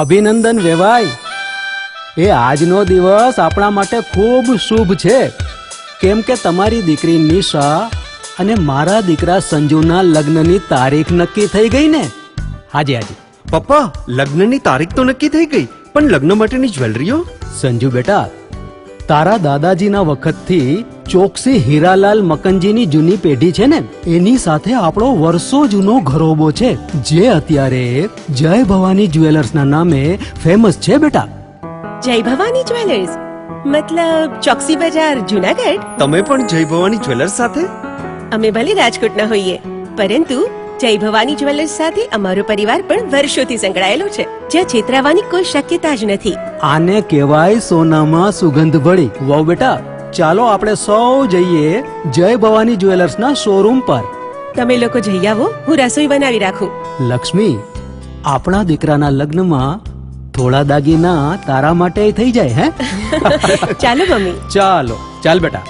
અભિનંદન વેવાઈ. એ આજનો દિવસ આપણા માટે ખૂબ શુભ છે, કેમ કે તમારી દીકરી નિશા અને મારા દીકરા સંજુના લગ્નની તારીખ નક્કી થઈ ગઈ ને. હાજી હાજી. પપ્પા, લગ્નની તારીખ તો નક્કી થઈ ગઈ, પણ લગ્ન માટેની જ્વેલરીઓ? સંજુ બેટા, તારા દાદાજીના વખતથી ચોકસી હીરાલાલ મકનજીની જૂની પેઢી છે ને, એની સાથે આપણો વર્ષો જૂનો ઘરોબો છે, જે અત્યારે જય ભવાની જ્વેલર્સના નામે ફેમસ છે બેટા. જય ભવાની જ્વેલર્સ મતલબ ચોકસી બજાર, જુનાગઢ? તમે પણ જય ભવાની જ્વેલર્સ સાથે? અમે ભલે રાજકોટના હોઈએ, પરંતુ જય ભવાની જ્વેલર્સ સાથે અમારો પરિવાર પણ વર્ષોથી સંકળાયેલો છે, જ્યાં છેતરાવાની કોઈ શક્યતા જ નથી. આને કહેવાય સોનામાં સુગંધ ભળી. વાવ બેટા, ચાલો આપણે સૌ જઈએ જય ભવાની જ્વેલર્સના શોરૂમ પર. તમે લોકો જઈ આવો, હું રસોઈ બનાવી રાખું. લક્ષ્મી, આપણા દીકરાના લગ્નમાં થોડા દાગીના તારા માટે થઈ જાય. હે ચાલો મમ્મી. ચાલો ચાલ બેટા.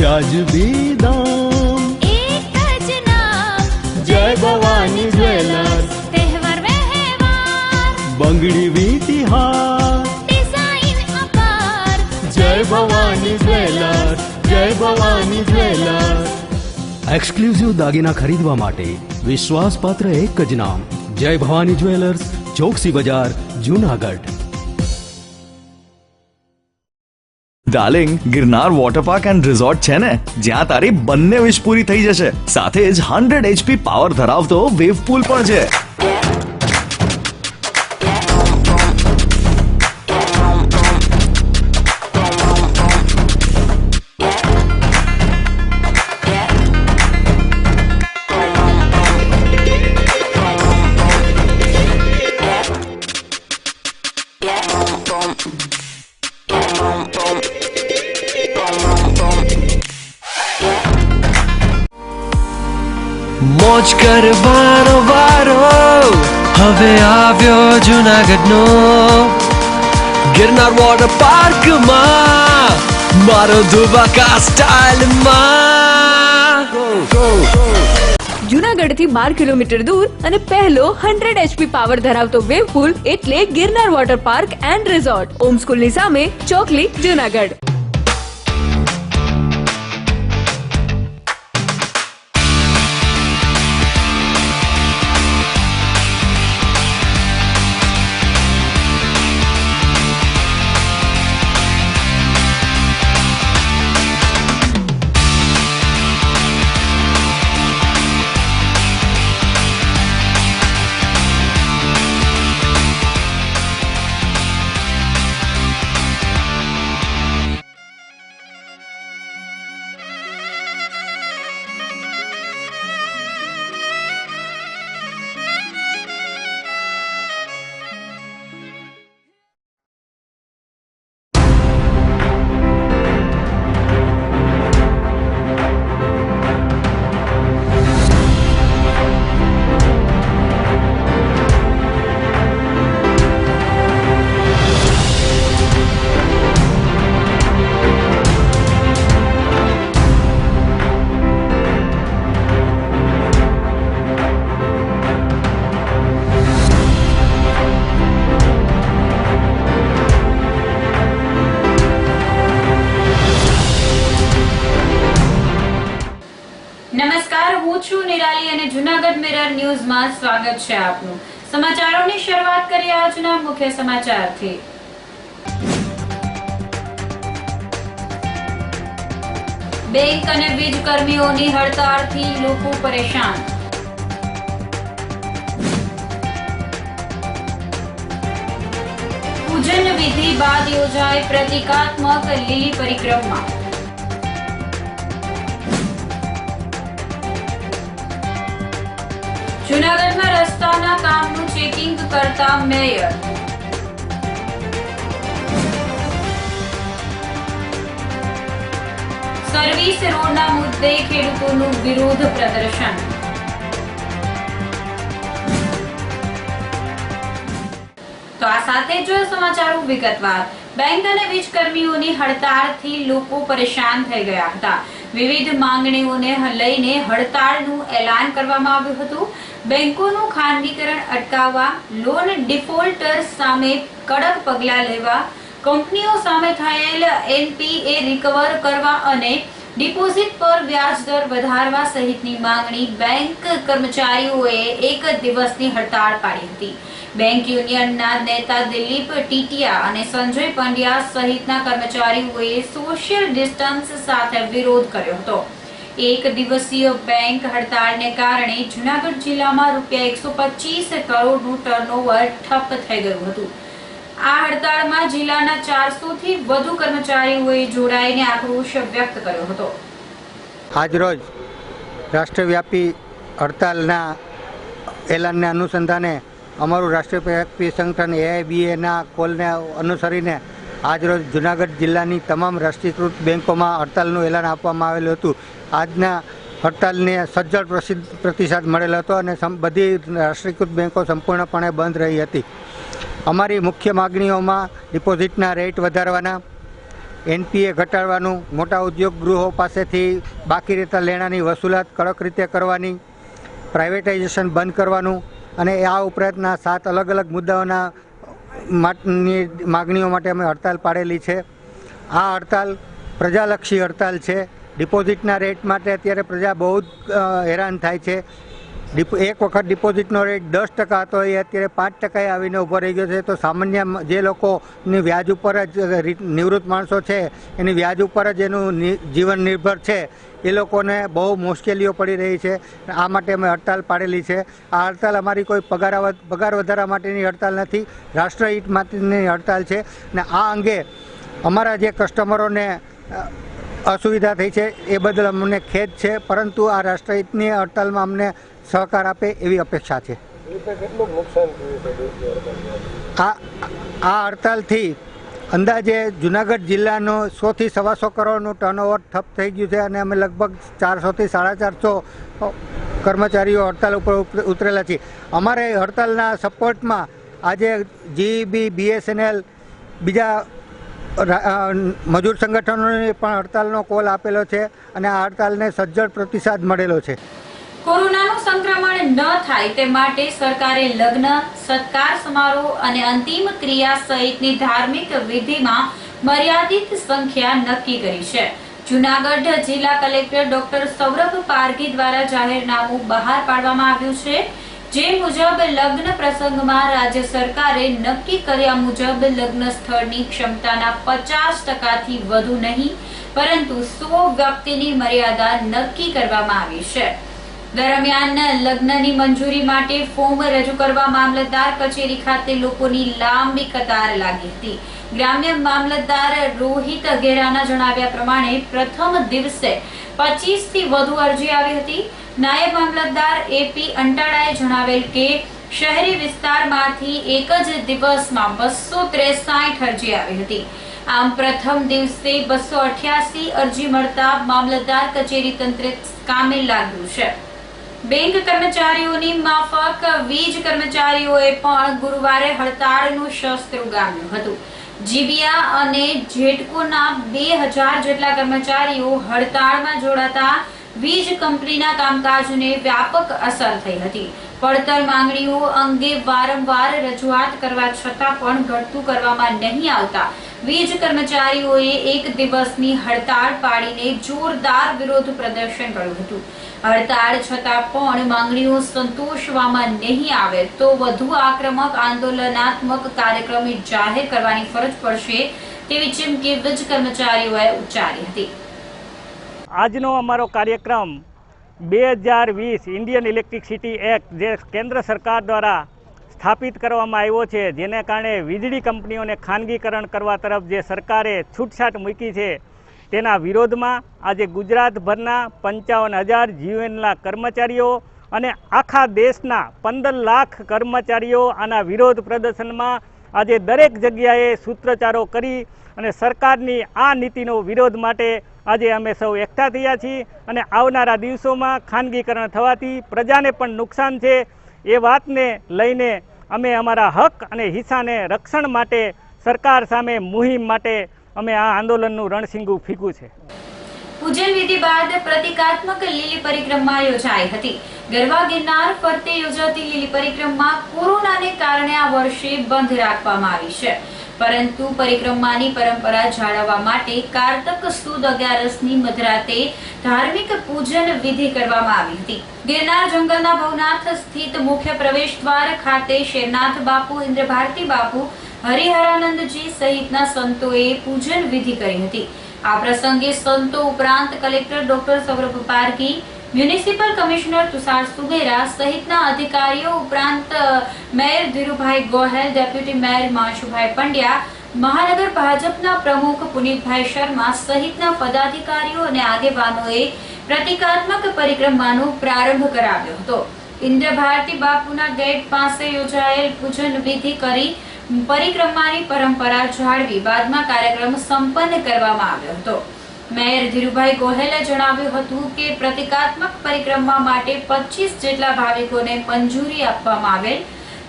વ્યાજબી દામ, એક જ નામ, જય ભવાની જ્વેલર્સ. તહેવાર વ્યવહાર, બંગડી વીટી હાર, ડિઝાઇન અપાર, જય ભવાની જ્વેલર્સ, જય ભવાની જ્વેલર્સ. એક્સક્લુઝિવ દાગીના ખરીદવા માટે વિશ્વાસપાત્ર એક જ નામ, જય ભવાની જ્વેલર્સ, ચોકસી બજાર, Junagadh. Darling, Girnar water park and resort છે ને, જ્યાં તારી બંને વિશ પૂરી થઈ જશે. સાથે જ 100 HP પાવર ધરાવતો વેવ પૂલ પણ છે. મોજ કરવાનો વારો હવે આવ્યો જુનાગઢનો ગિરનાર વોટર પાર્કમાં, મારો ધુબાકા સ્ટાઇલમાં. જુનાગઢથી 12 કિલોમીટર દૂર અને પહેલો 100 HP પાવર ધરાવતો વેવ પુલ એટલે Girnar water park and resort, Om સ્કૂલની સામે, ચોકલી, જુનાગઢ. નમસ્કાર, હું છું નિરાલી અને જૂનાગઢ મિરર ન્યૂઝમાં સ્વાગત છે આપનું. સમાચારોની શરૂઆત કરીએ આજના મુખ્ય સમાચારથી. બેંક અને વીજ કર્મીઓની હડતાળથી લોકો પરેશાન. પૂજન વિધિ બાદ યોજાઈ પ્રતિકાત્મક લીલી પરિક્રમા. જૂનાગઢમાં રસ્તાના કામનું ચેકિંગ કરતા મેયર. સર્વિસ રોડના મુદ્દે ખેડૂતોનું વિરોધ પ્રદર્શન. તો આ સાથે જ સમાચારો વિગતવાર. બેંક અને વીજ કર્મીઓની હડતાળથી લોકો પરેશાન થઈ ગયા હતા. વિવિધ માંગણીઓને લઈને હડતાળનું એલાન કરવામાં આવ્યું હતું. બેંકોનું ખાનગીકરણ અટકાવવા, લોન ડિફોલ્ટર સામે કડક પગલાં લેવા, કંપનીઓ સામે થયેલ એનપીએ રિકવર કરવા અને ડિપોઝિટ પર વ્યાજ દર વધારવા સહિતની માંગણી બેંક કર્મચારીઓએ એક દિવસની હડતાળ પાડી હતી. બેંક યુનિયનના નેતા દિલીપ ટીટિયા અને સંજય પંડ્યા સહિતના કર્મચારીઓએ સોશિયલ ડિસ્ટન્સ સાથે વિરોધ કર્યો હતો. એક દિવસીય બેંક હડતાળને કારણે જૂનાગઢ જિલ્લામાં ₹125 કરોડનું ટર્નઓવર ઠપ થઈ ગયું હતું. આ હડતાળમાં જિલ્લાના 400 થી વધુ કર્મચારીઓએ જોડાઈને આક્રોશ વ્યક્ત કર્યો હતો. આજરોજ રાષ્ટ્રવ્યાપી હડતાલના એલાનને અનુસંધાને અમારું રાષ્ટ્રવ્યાપી સંગઠન AIBAના કોલને અનુસરીને આજરોજ જૂનાગઢ જિલ્લાની તમામ રાષ્ટ્રીયકૃત બેંકોમાં હડતાલનું એલાન આપવામાં આવેલું હતું. આજના હડતાલને સજ્જડ પ્રતિસાદ મળેલો હતો અને બધી રાષ્ટ્રીયકૃત બેંકો સંપૂર્ણપણે બંધ રહી હતી. અમારી મુખ્ય માગણીઓમાં ડિપોઝિટના રેટ વધારવાના, NPA ઘટાડવાનું, મોટા ઉદ્યોગ ગૃહો પાસેથી બાકી રહેતા લેણાની વસૂલાત કડક રીતે કરવાની, પ્રાઇવેટાઇઝેશન બંધ કરવાનું અને આ ઉપરાંતના 7 અલગ અલગ મુદ્દાઓના માગણીઓ માટે અમે હડતાલ પાડેલી છે. આ હડતાલ પ્રજાલક્ષી હડતાલ છે. ડિપોઝિટના રેટ માટે અત્યારે પ્રજા બહુ જ હેરાન થાય છે. એક વખત ડિપોઝિટનો રેટ 10% હતો એ અત્યારે 5% આવીને ઊભો રહી ગયો છે. તો સામાન્ય જે લોકોની વ્યાજ ઉપર જ નિવૃત્ત માણસો છે એની વ્યાજ ઉપર જ એનું જીવન નિર્ભર છે એ લોકોને બહુ મુશ્કેલીઓ પડી રહી છે. આ માટે અમે હડતાલ પાડેલી છે. આ હડતાલ અમારી કોઈ પગાર વધારા માટેની હડતાલ નથી, રાષ્ટ્રહિત માટેની હડતાલ છે. અને આ અંગે અમારા જે કસ્ટમરોને અસુવિધા થઈ છે એ બદલ અમને ખેદ છે, પરંતુ આ રાષ્ટ્રહિતની હડતાલમાં અમને સહકાર આપે એવી અપેક્ષા છે. આ હડતાલથી અંદાજે જૂનાગઢ જિલ્લાનો 100 થી 125 કરોડનું ટર્નઓવર ઠપ થઈ ગયું છે અને અમે લગભગ 400 થી 450 કર્મચારીઓ હડતાલ ઉપર ઉતરેલા છીએ. અમારે હડતાલના સપોર્ટમાં આજે GEB, BSNL, બીજા મજૂર સંગઠનોને પણ હડતાલનો કોલ આપેલો છે અને આ હડતાલને સજ્જડ પ્રતિસાદ મળેલો છે. કોરોનાનું સંક્રમણ ન થાય તે માટે સરકારે લગ્ન, સત્કાર સમારોહ અને અંતિમ ક્રિયા સહિતની ધાર્મિક વિધિમાં મર્યાદિત સંખ્યા નક્કી કરી છે. જૂનાગઢ જિલ્લા કલેક્ટર ડોક્ટર સૌરભ પારઘી દ્વારા જાહેરનામું બહાર પાડવામાં આવ્યું છે, જે મુજબ લગ્ન પ્રસંગમાં રાજ્ય સરકારે નક્કી કર્યા મુજબ લગ્ન સ્થળની ક્ષમતાના 50% થી વધુ નહીં, પરંતુ 100 વ્યક્તિની મર્યાદા નક્કી કરવામાં આવી છે. દરમિયાન લગ્નની મંજૂરી માટે ફોર્મ રજૂ કરવા મામલતદાર કચેરી ખાતે લોકોની લાંબી કતાર લાગી હતી. ગ્રામ્ય મામલતદાર રોહિત અઘેરાના જણાવ્યા પ્રમાણે પ્રથમ દિવસે 25 થી વધુ અરજી આવી હતી. નાયબ મામલતદાર AP અંટાળાએ જણાવેલ કે શહેરી વિસ્તારમાંથી એક જ દિવસમાં 263 અરજી આવી હતી. આમ પ્રથમ દિવસે 288 અરજી મળતા મામલતદાર કચેરી તંત્ર કામે લાગ્યું છે. બેંક કર્મચારીઓની માફક વીજ કર્મચારીઓએ પણ ગુરુવારે હડતાળનું શસ્ત્ર ઉગામ્યું હતું. જીબીયા અને જેટકોના 2000 જેટલા કર્મચારીઓ હડતાળમાં જોડાતા વીજ કંપનીના કામકાજને વ્યાપક અસર થઈ હતી. પડતર માંગણીઓ અંગે વારંવાર રજૂઆત કરવા છતાં પણ ઘટતું કરવામાં નહીં આવતા વીજ કર્મચારીઓએ એક દિવસની હડતાળ પાડીને જોરદાર વિરોધ પ્રદર્શન કર્યું હતું. હડતાળ છતાં પણ માંગણીઓ સંતોષવામાં નહીં આવે તો વધુ આક્રમક આંદોલનાત્મક કાર્યક્રમ જાહેર કરવાની ફરજ પડશે તેવી ચીમકી વીજ કર્મચારીઓએ ઉચ્ચારી હતી. આજનો અમારો કાર્યક્રમ 2020 ઇન્ડિયન ઇલેક્ટ્રિસિટી એક્ટ જે કેન્દ્ર સરકાર દ્વારા સ્થાપિત કરવામાં આવ્યો છે, જેને કારણે વીજળી કંપનીઓને ખાનગીકરણ કરવા તરફ જે સરકારે છૂટછાટ મૂકી છે તેના વિરોધમાં આજે ગુજરાતભરના 55,000 GUNના કર્મચારીઓ અને આખા દેશના 15 લાખ કર્મચારીઓ આના વિરોધ પ્રદર્શનમાં આજે દરેક જગ્યાએ સૂત્રોચ્ચારો કરી અને સરકારની આ નીતિનો વિરોધ માટે આજે અમે સૌ એકઠા થયા છીએ. અને આવનારા દિવસોમાં ખાનગીકરણ થવાથી પ્રજાને પણ નુકસાન છે એ વાતને લઈને અમે અમારા હક અને હિસ્સાને રક્ષણ માટે સરકાર સામે મુહિમ માટે અમે આ આંદોલનનું રણસીંગું ફીંક્યું છે. પૂજન વિધિ બાદ પ્રતિકાત્મક લીલી પરિક્રમા યોજાઈ હતી. ગરવા ગિરનાર ફરતે યોજાતી લીલી પરિક્રમા કોરોનાને કારણે આ વર્ષે બંધ રાખવામાં આવી છે, પરંતુ પરિક્રમાની પરંપરા જાળવવા માટે કારતક સુદ 11ની મધરાતે ધાર્મિક પૂજન વિધિ કરવામાં આવી હતી. ગિરનાર જંગલના ભવનાથ સ્થિત મુખ્ય પ્રવેશ દ્વાર ખાતે શેરનાથ બાપુ, ઇન્દ્ર ભારતી બાપુ, હરિહરાનંદજી સહિતના સંતોએ પૂજન વિધિ કરી હતી. આ પ્રસંગે સંતો ઉપરાંત collector doctor Saurabh Pargi, municipal commissioner Tushar Sumera સહિતના અધિકારીઓ ઉપરાંત mayor Dhirubhai Gohel, deputy mayor Mashubhai Pandya, મહાનગર ભાજપના પ્રમુખ પુનિતભાઈ શર્મા સહિતના પદાધિકારીઓ અને આગેવાનોએ પ્રતિકાત્મક પરિક્રમાનો પ્રારંભ કરાવ્યો હતો. ઇન્દ્ર ભારતી બાપુના ગેટ પાસે યોજાયેલ પૂજન વિધિ કરી પરિક્રમાની પરંપરા જાળવી બાદમાં કાર્યક્રમ સંપન્ન કરવામાં આવ્યો હતો. મેયર ધીરુભાઈ ગોહેલે જણાવ્યું હતું કે પ્રતિકાત્મક પરિક્રમા માટે 25 જેટલા ભાવિકોને મંજૂરી આપવામાં આવેલ.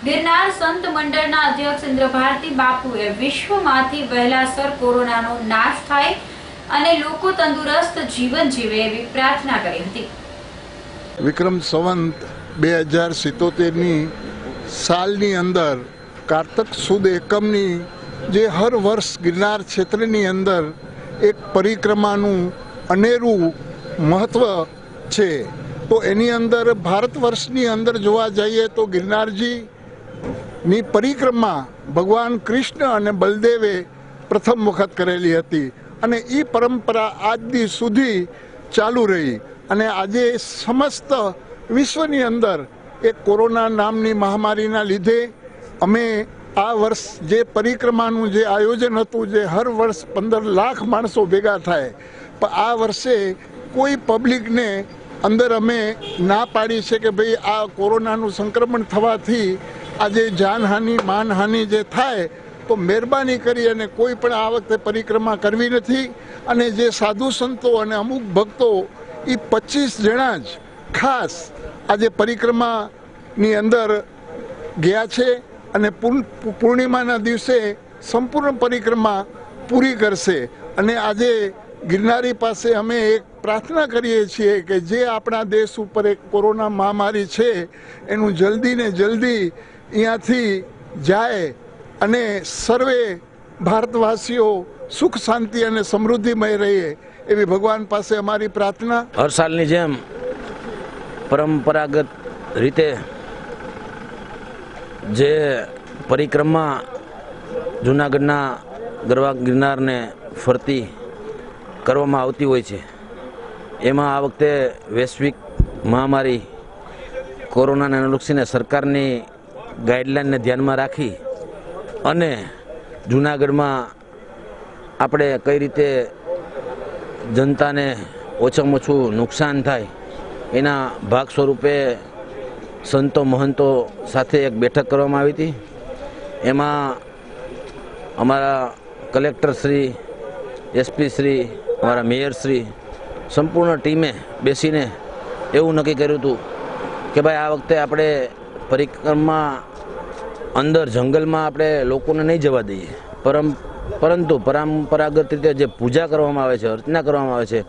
ગિરનાર સંત મંડળના અધ્યક્ષ ઇન્દ્ર ભારતી બાપુએ વિશ્વમાંથી વહેલાસર કોરોનાનો નાશ થાય અને લોકો તંદુરસ્ત જીવન જીવે એવી પ્રાર્થના કરી હતી. વિક્રમ સંવત 2077ની સાલની અંદર કારતક સુદ એકમની જે હર વર્ષ ગિરનાર ક્ષેત્રની અંદર એક પરિક્રમાનું અનેરું મહત્ત્વ છે, તો એની અંદર ભારત વર્ષની અંદર જોવા જઈએ તો ગિરનારજીની પરિક્રમા ભગવાન કૃષ્ણ અને બલદેવે પ્રથમ વખત કરેલી હતી અને એ પરંપરા આજ દી સુધી ચાલુ રહી. અને આજે સમસ્ત વિશ્વની અંદર એક કોરોના નામની મહામારીના લીધે અમે આ વર્ષ જે પરિક્રમાનું જે આયોજન હતું, જે હર વર્ષ 15 લાખ માણસો ભેગા થાય, પણ આ વર્ષે કોઈ પબ્લિકને અંદર અમે ના પાડી છે કે ભાઈ આ કોરોનાનું સંક્રમણ થવાથી આજે જાનહાનિ માનહાનિ જે થાય તો મહેરબાની કરી અને કોઈ પણ આ વખતે પરિક્રમા કરવી નથી. અને જે સાધુ સંતો અને અમુક ભક્તો એ 25 જણા જ ખાસ આજે પરિક્રમાની અંદર ગયા છે અને પૂર્ણિમાના દિવસે સંપૂર્ણ પરિક્રમા પૂરી કરશે. અને આજે ગિરનારી પાસે અમે એક પ્રાર્થના કરીએ છીએ કે જે આપણા દેશ ઉપર એક કોરોના મહામારી છે એનું જલ્દી ને જલ્દી અહીંયાથી જાય અને સર્વે ભારતવાસીઓ સુખ શાંતિ અને સમૃદ્ધિમય રહીએ એવી ભગવાન પાસે અમારી પ્રાર્થના. હર સાલની જેમ પરંપરાગત રીતે જે પરિક્રમા જૂનાગઢના ગરવા ગિરનારને ફરતી કરવામાં આવતી હોય છે, એમાં આ વખતે વૈશ્વિક મહામારી કોરોનાને અનુલક્ષીને સરકારની ગાઈડલાઇનને ધ્યાનમાં રાખી અને જૂનાગઢમાં આપણે કઈ રીતે જનતાને ઓછામાં ઓછું નુકસાન થાય એના ભાગ સ્વરૂપે સંતો મહંતો સાથે એક બેઠક કરવામાં આવી હતી. એમાં અમારા કલેક્ટર શ્રી, એસપી શ્રી, અમારા મેયર શ્રી સંપૂર્ણ ટીમે બેસીને એવું નક્કી કર્યું હતું કે ભાઈ આ વખતે આપણે પરિક્રમા અંદર જંગલમાં આપણે લોકોને નહીં જવા દઈએ, પરંતુ પરંપરાગત રીતે જે પૂજા કરવામાં આવે છે, અર્ચના કરવામાં આવે છે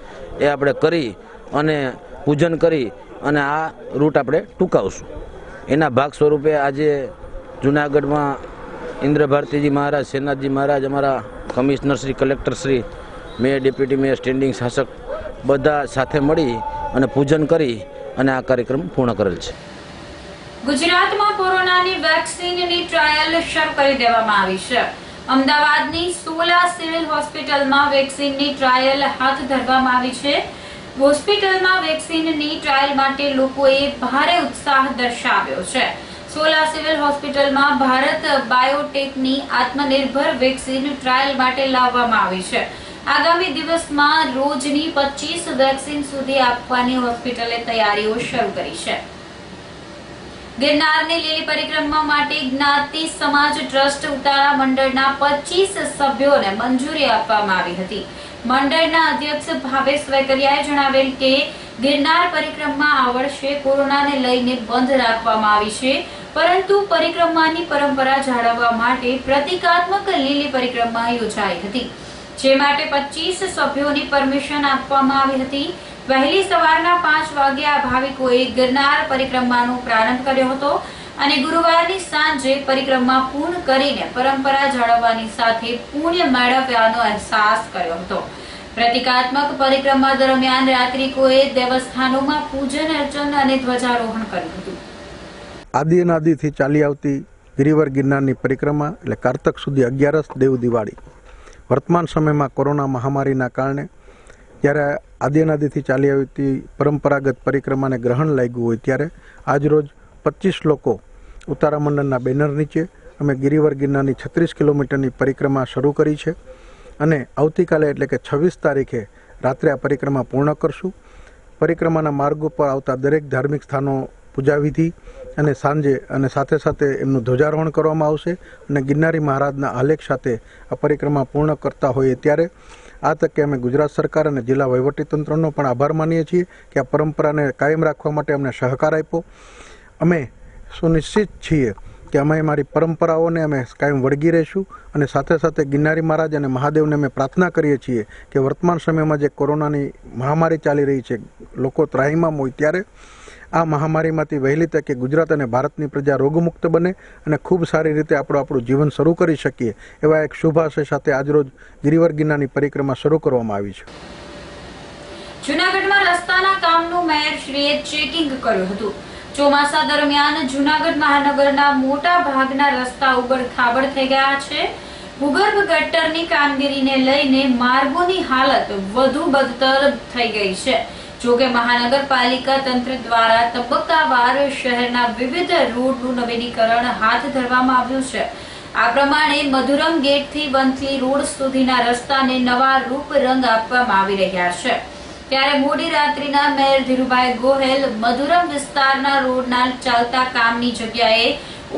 એ આપણે કરી અને પૂજન કરી અને આ રૂટ આપણે ટૂંકાવશું. એના ભાગ સ્વરૂપે આજે જૂનાગઢમાં ઇન્દ્ર ભારતીજી મહારાજ, શેરનાથજી મહારાજ, અમારા commissioner Shri, collector Shri, mayor, deputy mayor, standing શાસક બધા સાથે મળી અને પૂજન કરી અને આ કાર્યક્રમ પૂર્ણ કરેલ છે. ગુજરાતમાં કોરોનાની વેક્સિનની ટ્રાયલ શરૂ કરી દેવામાં આવી છે. અમદાવાદની સોલા સિવિલ હોસ્પિટલમાં વેક્સિનની ટ્રાયલ હાથ ધરવામાં આવી છે. હોસ્પિટલમાં વેક્સિનની ટ્રાયલ માટે લોકોએ ભારે ઉત્સાહ દર્શાવ્યો છે. સોલા સિવિલ હોસ્પિટલમાં ભારત બાયોટેકની આત્મનિર્ભર વેક્સિન ટ્રાયલ માટે લાવવામાં આવી છે. આગામી દિવસમાં રોજની 25 વેક્સિન સુધી આપવાની હોસ્પિટલે તૈયારીઓ શરૂ કરી છે. ગિરનારની લીલી પરિક્રમા માટે જ્ઞાતિ સમાજ ટ્રસ્ટ ઉતારા મંડળના 25 સભ્યોને મંજૂરી આપવામાં આવી હતી. મંડળના અધ્યક્ષ ભાવેશ વેકરિયાએ જણાવેલ કે ગિરનાર પરિક્રમા આ વર્ષે કોરોનાને લઈને બંધ રાખવામાં આવી છે પરંતુ પરિક્રમાની પરંપરા જાળવવા માટે પ્રતિકાત્મક લીલી પરિક્રમા યોજાઈ હતી, જે માટે 25 સભ્યોની પરમિશન આપવામાં આવી હતી. વહેલી સવારના 5 વાગ્યા ભાવિકોએ ગિરનાર પરિક્રમાનો પ્રારંભ કર્યો હતો અને ગુરુવારની સાંજે પરિક્રમા પૂર્ણ કરીને પરંપરા જાળવવાની સાથે પુણ્ય મેળવ્યાનો અહેસાસ કર્યો હતો. પ્રતિકાત્મક પરિક્રમા દરમિયાન યાત્રિકોએ દેવસ્થાનોમાં પૂજન અર્ચન અને ધ્વજારોહણ કર્યું હતું. આદિ અનાદિથી ચાલી આવતી ગિરિવર ગિરનારની પરિક્રમા એટલે કારતક સુધી 11 દેવ દિવાળી. વર્તમાન સમયમાં કોરોના મહામારીના કારણે જ્યારે આદિ અનાદિથી ચાલી આવતી પરંપરાગત પરિક્રમાને ગ્રહણ લાગ્યું હોય ત્યારે આજરોજ 25 લોકો ઉતારા મંડળના બેનર નીચે અમે ગિરિવર ગિરનારની 36 કિલોમીટરની પરિક્રમા શરૂ કરી છે અને આવતીકાલે એટલે કે 26 તારીખે રાત્રે આ પરિક્રમા પૂર્ણ કરશું. પરિક્રમાના માર્ગ ઉપર આવતા દરેક ધાર્મિક સ્થાનો પૂજાવિધિ અને સાંજે અને સાથે સાથે એમનું ધ્વજારોહણ કરવામાં આવશે અને ગિરનારી મહારાજના આલેખ સાથે આ પરિક્રમા પૂર્ણ કરતા હોઈએ ત્યારે આ તકે અમે ગુજરાત સરકાર અને જિલ્લા વહીવટીતંત્રનો પણ આભાર માનીએ છીએ કે આ પરંપરાને કાયમ રાખવા માટે અમને સહકાર આપ્યો. અમે સુનિશ્ચિત છીએ કે અમે અમારી પરંપરાઓને અમે કાયમ વળગી રહીશું અને સાથે સાથે ગિરનારી મહારાજ અને મહાદેવને અમે પ્રાર્થના કરીએ છીએ કે વર્તમાન સમયમાં જે કોરોનાની મહામારી ચાલી રહી છે, લોકો ત્રાહિમામ હોય ત્યારે આ મહામારીમાંથી વહેલી તકે ગુજરાત અને ભારતની પ્રજા રોગમુક્ત બને અને ખૂબ સારી રીતે આપણું જીવન શરૂ કરી શકીએ એવા એક શુભાશય સાથે આજરોજ ગિરિવર ગિરનારની પરિક્રમા શરૂ કરવામાં આવી છે. જૂનાગઢમાં રસ્તાના કામનું મેયરશ્રીએ ચેકિંગ કર્યું હતું. ચોમાસા દરમિયાન જૂનાગઢ મહાનગરના મોટા ભાગના રસ્તા ઉબડ-ખાબડ થઈ ગયા છે. ભૂગર્ભ ગટરની કામગીરીને લઈને માર્ગોની હાલત વધુ બદતર થઈ ગઈ છે. જોકે મહાનગરપાલિકા તંત્ર દ્વારા તબક્કાવાર શહેરના વિવિધ રોડનું નવીનીકરણ હાથ ધરવામાં આવ્યું છે. આ પ્રમાણે મધુરમ ગેટથી વંથલી રોડ સુધીના રસ્તાને નવા રૂપ રંગ આપવામાં આવી રહ્યા છે. ત્યારે મોડી રાત્રિના મેયર ધીરુભાઈ ગોહેલ મધુરમ વિસ્તારના રોડના ચાલતા કામની જગ્યાએ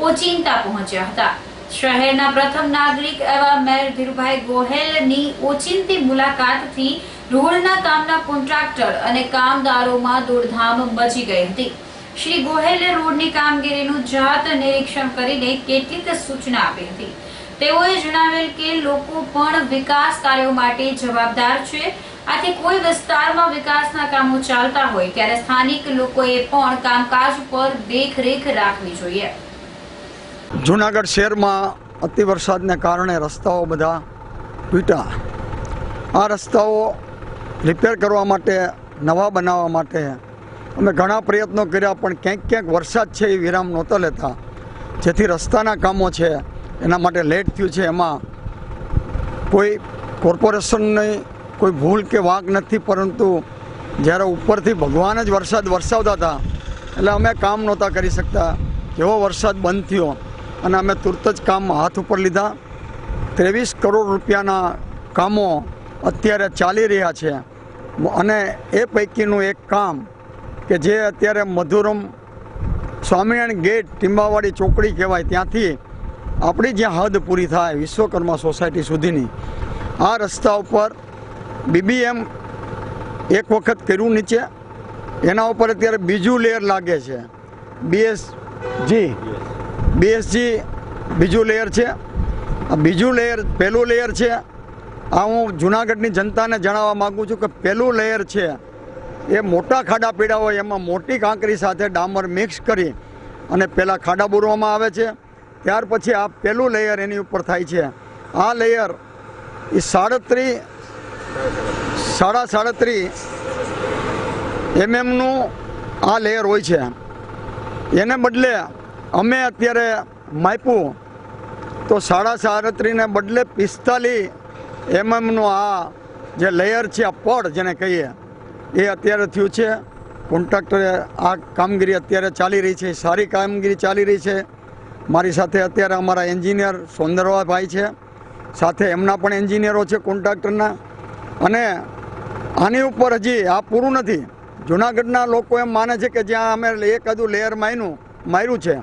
ઓચિંતા પહોંચ્યા હતા. શહેરના પ્રથમ નાગરિક એવા મેયર ધીરુભાઈ ગોહેલની ઓચિંતી મુલાકાતથી રોડના કામના કોન્ટ્રાક્ટર અને કામદારોમાં દોડધામ મચી ગઈ હતી. શ્રી ગોહેલે રોડની કામગીરીનું જાત નિરીક્ષણ કરીને કેટલીક સૂચના આપી હતી. તેઓએ જણાવેલ કે લોકો પણ વિકાસ કાર્યો માટે જવાબદાર છે. આથી કોઈ વિસ્તારમાં વિકાસના કામો ચાલતા હોય ત્યારે સ્થાનિક લોકોએ પણ કામકાજ પર દેખરેખ રાખવી જોઈએ. જૂનાગઢ શહેરમાં અતિ વરસાદને કારણે રસ્તાઓ બધા તૂટ્યા. આ રસ્તાઓ રિપેર કરવા માટે, નવા બનાવવા માટે અમે ઘણા પ્રયત્નો કર્યા, પણ ક્યાંક ક્યાંક વરસાદ છે એ વિરામ નહોતો લેતા, જેથી રસ્તાના કામો છે એના માટે લેટ થયું છે. એમાં કોઈ કોર્પોરેશનની કોઈ ભૂલ કે વાંક નથી, પરંતુ જ્યારે ઉપરથી ભગવાન જ વરસાદ વરસાવતા હતા એટલે અમે કામ નહોતા કરી શકતા. જેવો વરસાદ બંધ થયો અને અમે તુરત જ કામ હાથ ઉપર લીધા. 23 કરોડ રૂપિયાના કામો અત્યારે ચાલી રહ્યા છે અને એ પૈકીનું એક કામ કે જે અત્યારે મધુરમ સ્વામિનારાયણ ગેટ ટીંબાવાડી ચોકડી કહેવાય ત્યાંથી આપણી જ્યાં હદ પૂરી થાય વિશ્વકર્મા સોસાયટી સુધીની આ રસ્તા ઉપર BBM એક વખત કર્યું નીચે, એના ઉપર અત્યારે બીજું લેયર લાગે છે. BSG બીજું લેયર છે. આ બીજું લેયર પહેલું લેયર છે. આ હું જૂનાગઢની જનતાને જણાવવા માગું છું કે પહેલું લેયર છે એ મોટા ખાડા પીડા હોય એમાં મોટી કાંકરી સાથે ડામર મિક્સ કરી અને પહેલાં ખાડા બોરવામાં આવે છે. ત્યાર પછી આ પહેલું લેયર એની ઉપર થાય છે. આ લેયર એ 37.5 mmનું આ લેયર હોય છે. એને બદલે અમે અત્યારે માપ્યું તો 37.5 ને બદલે 45 mmનું આ જે લેયર છે, આ પડ જેને કહીએ, એ અત્યારે થયું છે. કોન્ટ્રાક્ટરે આ કામગીરી અત્યારે ચાલી રહી છે, સારી કામગીરી ચાલી રહી છે. મારી સાથે અત્યારે અમારા એન્જિનિયર સોંદરવાભાઈ છે, સાથે એમના પણ એન્જિનિયરો છે કોન્ટ્રાક્ટરના. અને આની ઉપર હજી આ પૂરું નથી. જૂનાગઢના લોકો એમ માને છે કે જ્યાં અમે એકાદું લેયર માર્યું છે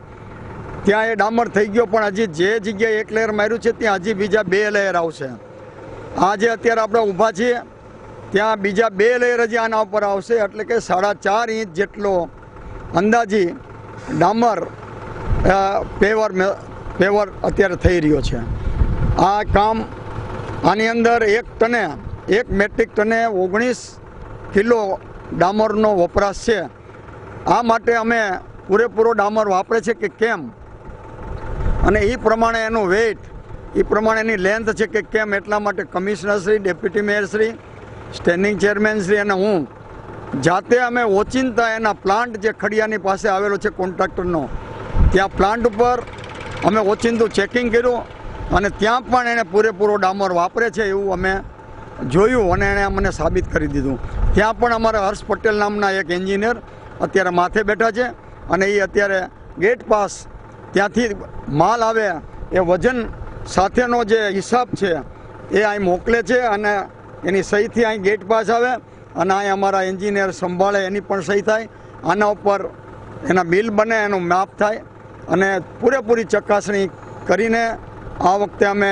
ત્યાં એ ડામર થઈ ગયો, પણ હજી જે જગ્યાએ એક લેયર માર્યું છે ત્યાં હજી બીજા 2 લેયર આવશે. આ જે અત્યારે આપણે ઊભા છીએ ત્યાં બીજા 2 લેયર હજી આના ઉપર આવશે, એટલે કે 4.5 ઇંચ જેટલો અંદાજી ડામર પેવર અત્યારે થઈ રહ્યો છે. આ કામ આની અંદર 1 મેટ્રિક ટને 19 કિલો ડામરનો વપરાશ છે. આ માટે અમે પૂરેપૂરો ડામર વાપરે છે કે કેમ, અને એ પ્રમાણે એનું વેઇટ, એ પ્રમાણેની લેન્થ છે કે કેમ, એટલા માટે કમિશનરશ્રી, ડેપ્યુટી મેયરશ્રી, સ્ટેન્ડિંગ ચેરમેનશ્રી અને હું જાતે અમે ઓચિંતા એના પ્લાન્ટ જે ખડિયાની પાસે આવેલો છે કોન્ટ્રાક્ટરનો, ત્યાં પ્લાન્ટ ઉપર અમે ઓચિંતું ચેકિંગ કર્યું અને ત્યાં પણ એણે પૂરેપૂરો ડામર વાપરે છે એવું અમે જોયું અને એણે અમને સાબિત કરી દીધું. ત્યાં પણ અમારા હર્ષ પટેલ નામના એક એન્જિનિયર અત્યારે માથે બેઠા છે અને એ અત્યારે ગેટ પાસ ત્યાંથી માલ આવે એ વજન સાથેનો જે હિસાબ છે એ અહીં મોકલે છે અને એની સહીથી અહીં ગેટ પાસ આવે અને અહીં અમારા એન્જિનિયર સંભાળે, એની પણ સહી થાય, આના ઉપર એના બિલ બને, એનું માપ થાય અને પૂરેપૂરી ચકાસણી કરીને આ વખતે અમે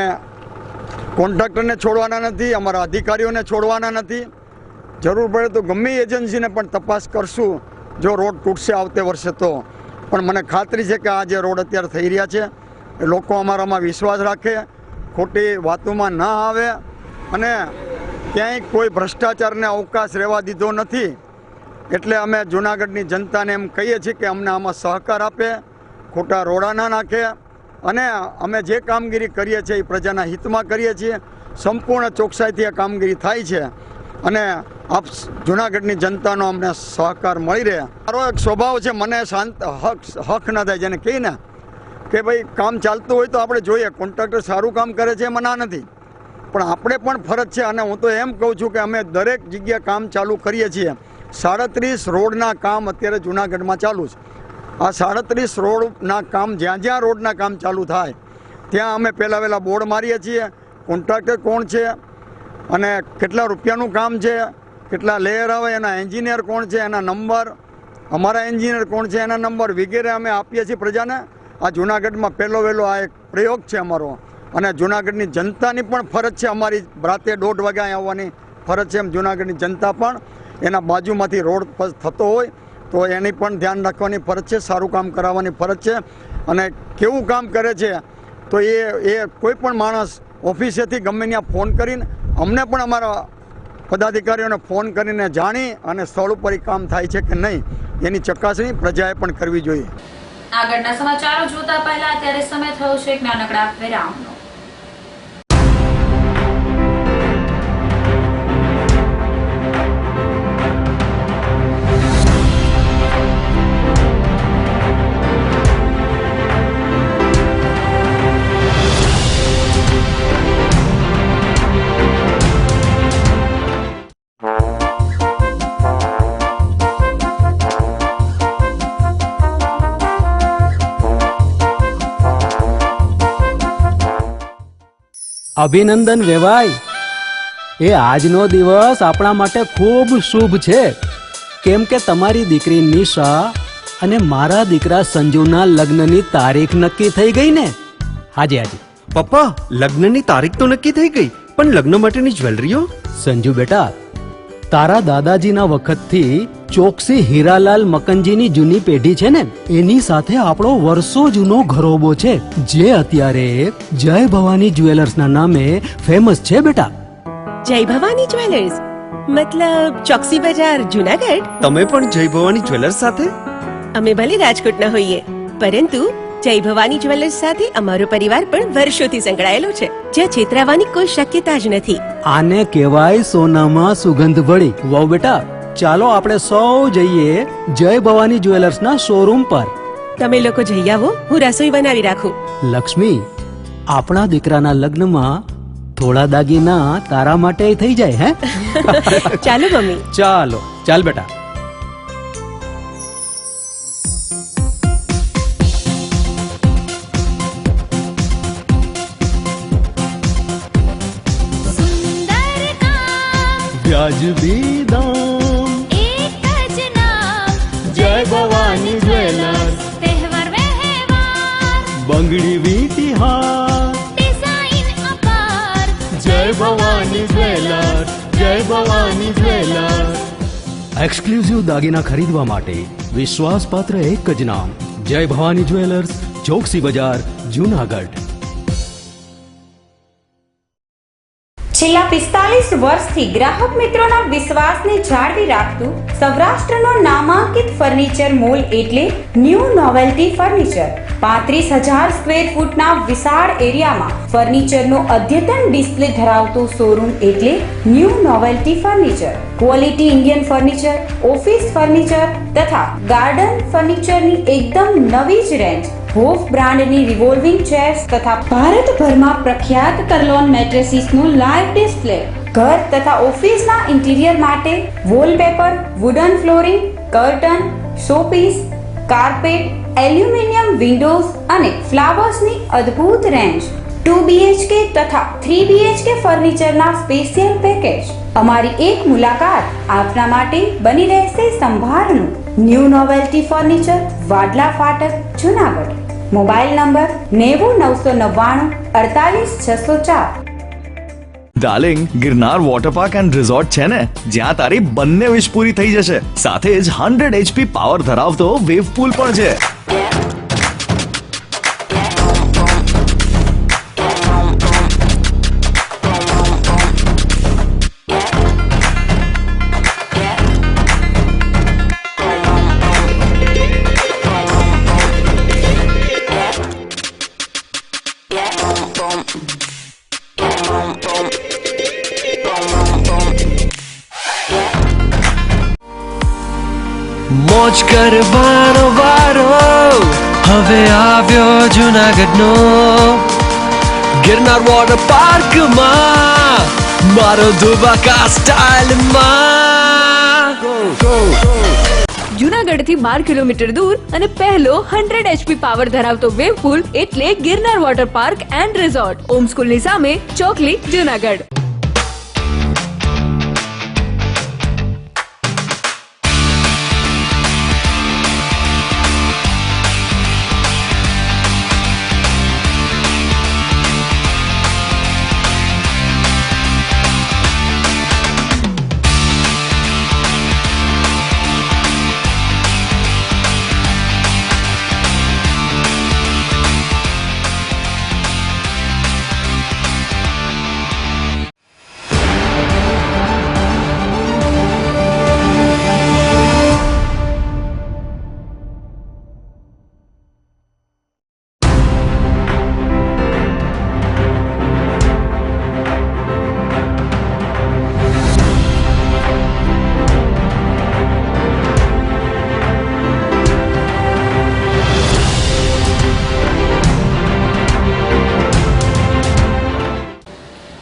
કોન્ટ્રાક્ટરને છોડવાના નથી, અમારા અધિકારીઓને છોડવાના નથી. જરૂર પડે તો ગમે એજન્સીને પણ તપાસ કરશું જો રોડ તૂટશે આવતે વર્ષે તો. પણ મને ખાતરી છે કે આ જે રોડ અત્યારે થઈ રહ્યા છે એ લોકો અમારામાં વિશ્વાસ રાખે, ખોટી વાતોમાં ના આવે અને ક્યાંય કોઈ ભ્રષ્ટાચારને અવકાશ રહેવા દીધો નથી. એટલે અમે જૂનાગઢની જનતાને એમ કહીએ છીએ કે અમને આમાં સહકાર આપે, ખોટા રોડા ના નાખે અને અમે જે કામગીરી કરીએ છીએ એ પ્રજાના હિતમાં કરીએ છીએ. સંપૂર્ણ ચોકસાઈથી આ કામગીરી થાય છે અને આપ જૂનાગઢની જનતાનો અમને સહકાર મળી રહે. મારો એક સ્વભાવ છે, મને હક ન થાય, જેને કહીને કે ભાઈ કામ ચાલતું હોય તો આપણે જોઈએ, કોન્ટ્રાક્ટર સારું કામ કરે છે એમાં ના નથી, પણ આપણે પણ ફરજ છે. અને હું તો એમ કહું છું કે અમે દરેક જગ્યાએ કામ ચાલુ કરીએ છીએ. 37 રોડના કામ અત્યારે જૂનાગઢમાં ચાલુ છે. આ 37 રોડના કામ જ્યાં જ્યાં રોડના કામ ચાલુ થાય ત્યાં અમે પહેલાં બોર્ડ મારીએ છીએ, કોન્ટ્રાક્ટર કોણ છે અને કેટલા રૂપિયાનું કામ છે, કેટલા લેયર આવે, એના એન્જિનિયર કોણ છે, એના નંબર, અમારા એન્જિનિયર કોણ છે એના નંબર વગેરે અમે આપીએ છીએ પ્રજાને. આ જૂનાગઢમાં વહેલો આ એક પ્રયોગ છે અમારો અને જૂનાગઢની જનતાની પણ ફરજ છે, અમારી રાતે 1:30 વાગે અહીં આવવાની ફરજ છે. એમ જૂનાગઢની જનતા પણ એના બાજુમાંથી રોડ થતો હોય તો એની પણ ધ્યાન રાખવાની ફરજ છે, સારું કામ કરાવવાની ફરજ છે. અને કેવું કામ કરે છે તો એ કોઈ પણ માણસ ઓફિસેથી ગમે ત્યાં ફોન કરીને અમને પણ અમારા પદાધિકારીઓને ફોન કરીને જાણી અને સ્થળ ઉપર કામ થાય છે કે નહીં એની ચકાસણી પ્રજાએ પણ કરવી જોઈએ. આગળના સમાચારો જોતા પહેલા અત્યારે સમય થયો છે એક નાનકડા વિરામનો. અભિનંદન વેવાઈ, એ આજનો દિવસ આપણા માટે ખૂબ શુભ છે, કેમ કે તમારી દીકરી નિશા અને મારા દીકરા સંજુના લગ્નની તારીખ નક્કી થઈ ગઈ ને. હાજી પપ્પા, લગ્નની તારીખ તો નક્કી થઈ ગઈ, પણ લગ્ન માટેની જ્વેલરીઓ? સંજુ બેટા, તારા દાદાજીના વખતથી ચોકસી હીરાલાલ મકનજીની જૂની પેઢી છે ને, એની સાથે આપણો વર્ષો જૂનો ઘરોબો છે જે અત્યારે જય ભવાની જ્વેલર્સના નામે ફેમસ છે બેટા. જય ભવાની જ્વેલર્સ મતલબ ચોકસી બજાર જૂનાગઢ? તમે પણ જય ભવાની જ્વેલર્સ સાથે? અમે ભલે રાજકોટના હોઈએ પરંતુ જય ભવાની જ્વેલર્સ સાથે અમારો પરિવાર પણ વર્ષોથી સંકળાયેલો છે, જ્યાં છેતરાવાની કોઈ શક્યતા જ નથી. આને કહેવાય સોનામાં સુગંધ ભળી. વાવ બેટા, ચાલો આપણે સૌ જઈએ જય ભવાની જ્વેલર્સના શોરૂમ પર. તમે લોકો જઈ આવો, હું રસોઈ બનાવી રાખું. લક્ષ્મી, આપણા દીકરાના લગ્નમાં થોડા દાગીના તારા માટે થઈ જાય. હે ચાલો મમ્મી. ચાલો ચાલ બેટા. વ્યાજબી દામ, एक જ नाम જય ભવાની જ્વેલર્સ. तहेवार व्यवहार બંગડી વીટી હાર, डिजाइन अपार જય ભવાની જ્વેલર્સ, જય ભવાની જ્વેલર્સ. એક્સક્લુઝિવ દાગીના ખરીદવા માટે વિશ્વાસપાત્ર એક જ નામ, જય ભવાની જ્વેલર્સ, ચોકસી બજાર, જુનાગઢ. છેલ્લા 45 વર્ષથી ગ્રાહક મિત્રોના વિશ્વાસને જાળવી રાખતું સૌરાષ્ટ્રનો નામાંકિત ફર્નિચર મોલ એટલે ન્યૂ નોવેલ્ટી ફર્નિચર. 35,000 સ્ક્વેર ફૂટના વિશાળ એરિયામાં ફર્નિચરનો અદ્યતન ડિસ્પ્લે ધરાવતો શોરૂમ એટલે new novelty furniture. Quality Indian furniture, office furniture તથા ગાર્ડન ફર્નિચરની એકદમ નવી જ રેન્જ, હોફ બ્રાન્ડની રિવોલ્વિંગ ચેર્સ તથા ભારતભરમાં પ્રખ્યાત કરલોન મેટ્રેસીસનું લાઈવ ડિસ્પ્લે. ઘર તથા ઓફિસના ઇન્ટિરિયર માટે wallpaper, wooden flooring, curtain, showpiece, carpet, aluminium Windows અને ફ્લાવર્સની અદ્ભુત રેન્જ. 2 BHK તથા 3 BHK ફર્નિચરના સ્પેશિયલ પેકેજ. અમારી એક મુલાકાત આપના માટે બની રહેશે સંભાળનું. ન્યૂ નોવેલ્ટી ફર્નિચર, વાડલા ફાટક, Junagadh. Mobile number 90 999 48 604. Darling, Girnar water park and resort છે ને, જ્યાં તારી બંને વિશ પૂરી થઈ જશે. સાથે જ 100 HP પાવર ધરાવતો વેવ પૂલ પણ છે. મોજ કરવાનો વારો હવે આવ્યો જુનાગઢનો ગિરનાર વોટર પાર્કમાં મારો ધુબાકા સ્ટાઇલમાં. જુનાગઢથી 12 કિલોમીટર દૂર અને પહેલો 100 HP પાવર ધરાવતો વેવ પૂલ એટલે Girnar water park and resort, Om સ્કૂલની સામે, ચોકલી, જુનાગઢ.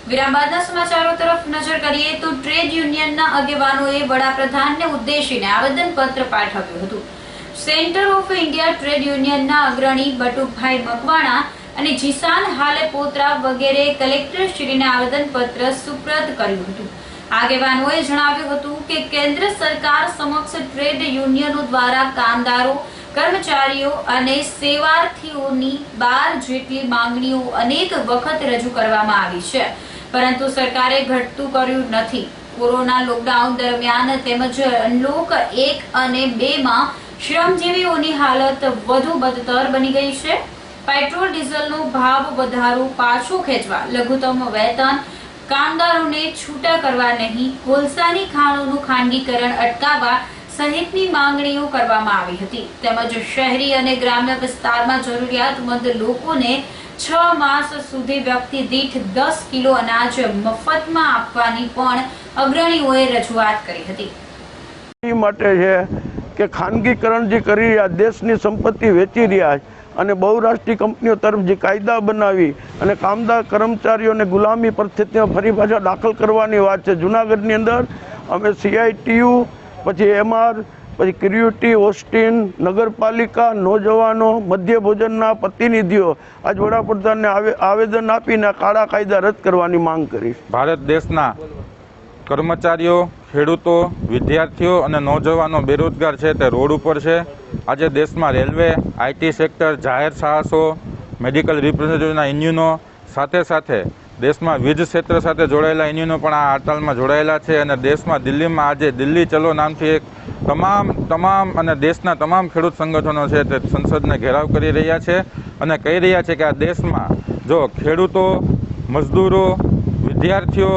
વિરામ બાદના સમાચારો તરફ નજર કરીએ તો ટ્રેડ યુનિયનના આગેવાનોએ વડાપ્રધાનને ઉદ્દેશીને આવેદનપત્ર પાઠવ્યું હતું. સેન્ટર ઓફ ઇન્ડિયા ટ્રેડ યુનિયનના અગ્રણી બટુભાઈ મકવાણા અને જીસાન હાલેપોત્રા વગેરે કલેક્ટરશ્રીને આવેદનપત્ર સુપ્રત કર્યું હતું. આગેવાનોએ જણાવ્યું હતું કે કેન્દ્ર સરકાર સમક્ષ ટ્રેડ યુનિયનો દ્વારા કામદારો, કર્મચારીઓ અને સેવાર્થીઓની 12 જેટલી માંગણીઓ અનેક વખત રજૂ કરવામાં આવી છે, પરંતુ સરકારે ઘટતું કર્યું નથી. કોરોના લોકડાઉન દરમિયાન તેમજ અનલોક 1 અને 2 માં શ્રમજીવીઓની હાલત વધુ બદતર બની ગઈ છે. પેટ્રોલ ડીઝલનો ભાવ વધારો પાછો ખેંચવા, લઘુત્તમ વેતન, કામદારોને છૂટા કરવા નહીં, કોલસાની ખાણોનું ખાનગીકરણ અટકાવવા સહિતની માંગણીઓ કરવામાં આવી હતી. તેમજ શહેરી અને ગ્રામ્ય વિસ્તારમાં જરૂરિયાતમંદ લોકોને 6 માસ સુધી વ્યક્તિ દીઠ 10 કિલો અનાજ મફતમાં આપવાની પણ અગ્રણીઓએ રજૂઆત કરી હતી. માટે છે કે ખાનગીકરણ જે કરી રહ્યા, દેશની સંપત્તિ વેચી રહ્યા અને બહુરાષ્ટ્રીય કંપનીઓ તરફ જે કાયદા બનાવી અને કામદાર કર્મચારીઓને ગુલામી પરિસ્થિતિમાં ફરી પાછા દાખલ કરવાની વાત છે. જુનાગઢની અંદર અમે CITU, પછી MR, પછી ક્રિયુટી, ઓસ્ટિન, નગરપાલિકા, નોજવાનો, મધ્ય ભોજનના પ્રતિનિધિઓ આજ વડાપ્રધાનને આવેદન આપીને કાળા કાયદા રદ કરવાની માંગ કરી. ભારત દેશના કર્મચારીઓ, ખેડૂતો, વિદ્યાર્થીઓ અને નોજવાનો બેરોજગાર છે તે રોડ ઉપર છે. આજે દેશમાં રેલવે, IT સેક્ટર, જાહેર સાહસો, મેડિકલ રિપ્રેઝેન્ટેટિવના યુનિયનો સાથે સાથે દેશમાં વીજ ક્ષેત્ર સાથે જોડાયેલા યુનિયનો પણ આ હડતાલમાં જોડાયેલા છે. અને દેશમાં દિલ્હીમાં આજે દિલ્હી ચલો નામથી એક તમામ અને દેશના તમામ ખેડૂત સંગઠનો છે તે સંસદને ઘેરાવ કરી રહ્યા છે અને કહી રહ્યા છે કે આ દેશમાં જો ખેડૂતો, મજદૂરો, વિદ્યાર્થીઓ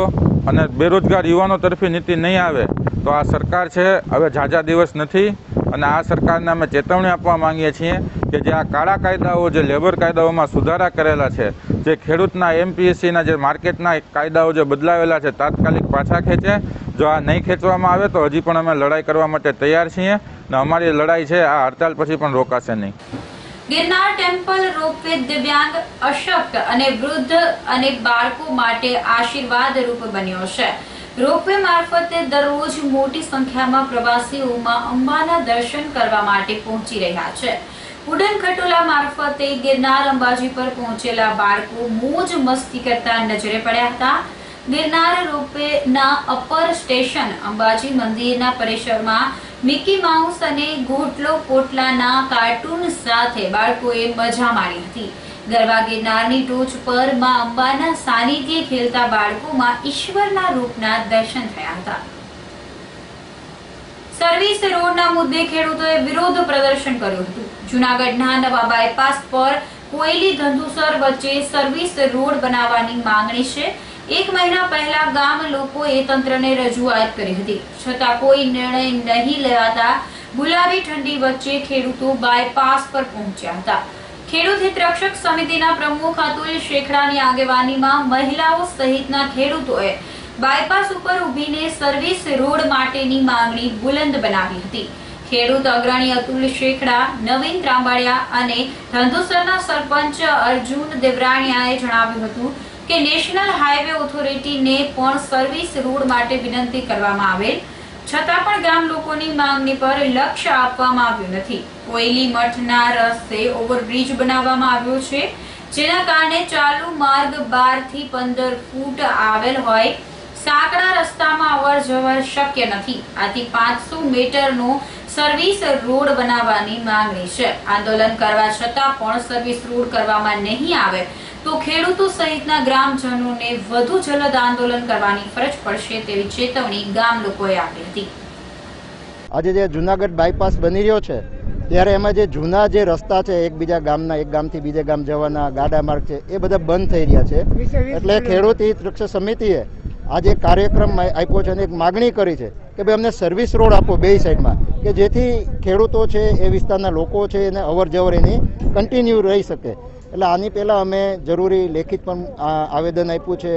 અને બેરોજગાર યુવાનો તરફી નીતિ નહીં આવે તો આ સરકાર છે હવે ઝાઝા દિવસ નથી. અને આ સરકારને અમે ચેતવણી આપવા માંગીએ છીએ કે જે આ કાળા કાયદાઓ, જે લેબર કાયદાઓમાં સુધારા કરેલા છે, જે ખેડૂતના MPSCના જે માર્કેટના કાયદાઓ જે બદલાવેલા છે, તાત્કાલિક પાછા ખેંચે. જો આ નહીં ખેંચવામાં આવે તો હજી પણ અમે લડાઈ કરવા માટે તૈયાર છીએ અને અમારી લડાઈ છે આ હડતાલ પછી પણ રોકાશે નહીં. ગિરનાર ટેમ્પલ રોપવે દિવ્યાંગ, અશક્ત અને વૃદ્ધ અને બાળકો માટે આશીર્વાદ રૂપ બન્યો છે. રોપવે મારફતે દરરોજ મોટી સંખ્યામાં પ્રવાસીઓ માં અંબાના દર્શન કરવા માટે પહોંચી રહ્યા છે. ઉડન ખટોલા મારફતે ગિરનાર અંબાજી પર પહોંચેલા બાળકો મોજ મસ્તી કરતા નજરે પડ્યા હતા. ગિરનાર રોપવેના અપર સ્ટેશન અંબાજી મંદિરના પરિસરમાં મિકી માઉસ અને ગોટલો પોટલાના કાર્ટૂન સાથે બાળકોએ મજા માણી હતી. ગરવા ગિરનારની ટોચ પર માં અંબાના સાનિધ્યે ખેલતા બાળકોમાં ઈશ્વરના રૂપના દર્શન થયા હતા. સર્વિસ રોડના મુદ્દે ખેડૂતોએ વિરોધ પ્રદર્શન કર્યું હતું. જૂનાગઢના નવા બાયપાસ પર કોયલી ધંધુસર વચ્ચે સર્વિસ રોડ બનાવવાની માંગણી છે. 1 મહિના પહેલા ગામ લોકોએ તંત્રને રજૂઆત કરી હતી, છતાં કોઈ નિર્ણય નહીં લેવાતા ગુલાબી ઠંડી વચ્ચે ખેડૂતો બાયપાસ પર પહોંચ્યા હતા. ખેડૂત હિત રક્ષક સમિતિના પ્રમુખ અતુલ શેખડાની આગેવાનીમાં મહિલાઓ સહિતના ખેડૂતોએ બાયપાસ ઉપર ઊભીને સર્વિસ રોડ માટેની માંગણી બુલંદ બનાવી હતી. ખેડૂત અગ્રણી અતુલ શેખડા, નવીન ત્રાંબાળિયા અને ધંધુસરના સરપંચ અર્જુન દેવરાણીયાએ જણાવ્યું હતું કે નેશનલ હાઈવે ઓથોરિટીને પણ સર્વિસ રોડ માટે વિનંતી કરવામાં આવેલ, છતાં પણ ગામ લોકોની માંગણી પર લક્ષ્ય આપવામાં આવ્યું નથી. કોયલી મઠના રસ્તે ઓવરબ્રિજ બનાવવામાં આવ્યો છે, જેના કારણે ચાલુ માર્ગ 12 થી 15 ફૂટ આવેલ હોય સાંકડા રસ્તામાં અવર જવર શક્ય નથી. આથી 500 મીટરનો સર્વિસ રોડ બનાવવાની માંગણી છે. આંદોલન કરવા છતાં પણ સર્વિસ રોડ કરવામાં નહીં આવે તો ખેડૂતો સહિતના ગ્રામજનોને વધુ જલદ આંદોલન કરવાની ફરજ પડશે તેવી ચેતવણી ગામ લોકોએ આપી હતી. આજે જે જૂનાગઢ બાયપાસ બની રહ્યો છે ત્યારે એમાં જે જૂના જે રસ્તા છે, એકબીજા ગામના, એક ગામથી બીજે ગામ જવાના ગાડા માર્ગ છે, એ બધા બંધ થઈ રહ્યા છે. એટલે ખેડૂત હિત રક્ષક સમિતિએ આજે કાર્યક્રમ આપ્યો છે અને એક માગણી કરી છે કે ભાઈ અમને સર્વિસ રોડ આપો બે સાઈડમાં, કે જેથી ખેડૂતો છે, એ વિસ્તારના લોકો છે, એને અવર જવર એની કન્ટિન્યુ રહી શકે. એટલે આની પહેલાં અમે જરૂરી લેખિત પણ આવેદન આપ્યું છે.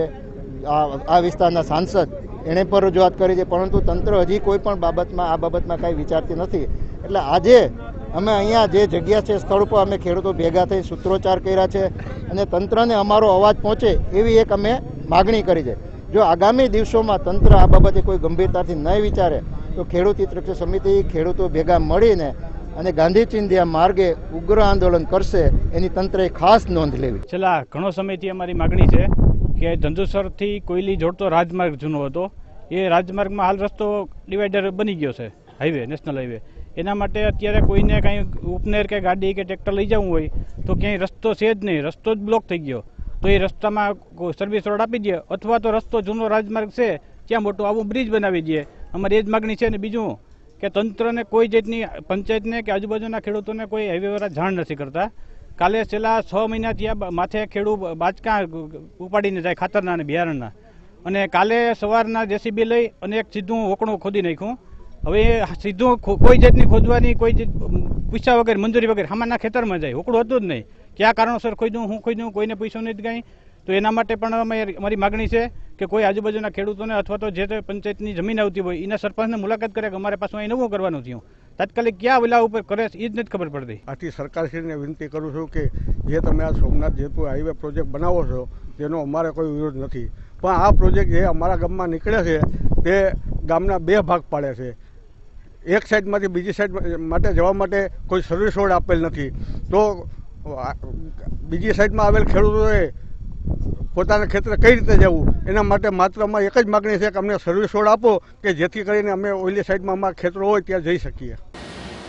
આ વિસ્તારના સાંસદ એણે પણ રજૂઆત કરી છે, પરંતુ તંત્ર હજી કોઈ પણ બાબતમાં આ બાબતમાં કાંઈ વિચારતી નથી. એટલે આજે અમે અહીંયા જે જગ્યા છે સ્થળ પર અમે ખેડૂતો ભેગા થઈ સૂત્રોચ્ચાર કર્યા છે અને તંત્રને અમારો અવાજ પહોંચે એવી એક અમે માગણી કરી છે. જો આગામી દિવસોમાં તંત્ર આ બાબતે કોઈ ગંભીરતાથી નહીં વિચારે તો ખેડૂત હિત રક્ષક સમિતિ ખેડૂતો ભેગા મળીને અને ગાંધી ચિંધ્યા માર્ગે ઉગ્ર આંદોલન કરશે, એની તંત્રએ ખાસ નોંધ લેવી. છેલ્લા ઘણો સમયથી અમારી માગણી છે કે ધંધુસરથી કોયલી જોડતો રાજમાર્ગ જૂનો હતો, એ રાજમાર્ગમાં હાલ રસ્તો ડિવાઈડર બની ગયો છે, હાઈવે, નેશનલ હાઈવે. એના માટે અત્યારે કોઈને કાંઈ ઉપનેર કે ગાડી કે ટ્રેક્ટર લઈ જવું હોય તો ક્યાંય રસ્તો છે જ નહીં, રસ્તો જ બ્લોક થઈ ગયો. તો એ રસ્તામાં સર્વિસ રોડ આપી દે, અથવા તો રસ્તો જૂનો રાજમાર્ગ છે ત્યાં મોટું આવું બ્રિજ બનાવી દે. અમારી એ જ માગણી છે. ને બીજું કે તંત્રને કોઈ જાતની પંચાયતને કે આજુબાજુના ખેડૂતોને કોઈ હાઈવેવાળા જાણ નથી કરતા. કાલે છેલ્લા 6 મહિનાથી આ માથે ખેડૂત બાચકા ઉપાડીને જાય ખાતરના અને બિયારણના, અને કાલે સવારના JCB લઈ અને એક સીધું વોકણું ખોદી નાખ્યું. હવે સીધું કોઈ જાતની ખોદવાની કોઈ પૂછ્યા વગર, મંજૂરી વગર સામાના ખેતરમાં જાય, વોકડું હતું જ નહીં. કયા કારણોસર ખોદ્યું, હું ખોદ્યું, કોઈને પૈસો નથી કાંઈ. તો એના માટે પણ અમારી માગણી છે કે કોઈ આજુબાજુના ખેડૂતોને અથવા તો જે તે પંચાયતની જમીન આવતી હોય એના સરપંચને મુલાકાત કરે કે અમારે પાછું અહીં નવું કરવાનું થયું, તાત્કાલિક ક્યાં વિલા ઉપર કરે એ જ નથી ખબર પડતી. આથી સરકારશ્રીને વિનંતી કરું છું કે જે તમે આ સોમનાથ જેતપુર હાઈવે પ્રોજેક્ટ બનાવો છો તેનો અમારે કોઈ વિરોધ નથી, પણ આ પ્રોજેક્ટ જે અમારા ગામમાં નીકળે છે તે ગામના 2 ભાગ પાડે છે. એક સાઈડમાંથી બીજી સાઈડ માટે જવા માટે કોઈ સર્વિસ રોડ આપેલ નથી, તો બીજી સાઈડમાં આવેલ ખેડૂતોએ પોતાના ખેતરે કઈ રીતે જવું, એના માટે માત્રમાં એક જ માગણી છે કે અમને સર્વિસ રોડ આપો કે જેથી કરીને અમે ઓઈલી સાઈડમાં અમારા ખેતરો હોય ત્યાં જઈ શકીએ.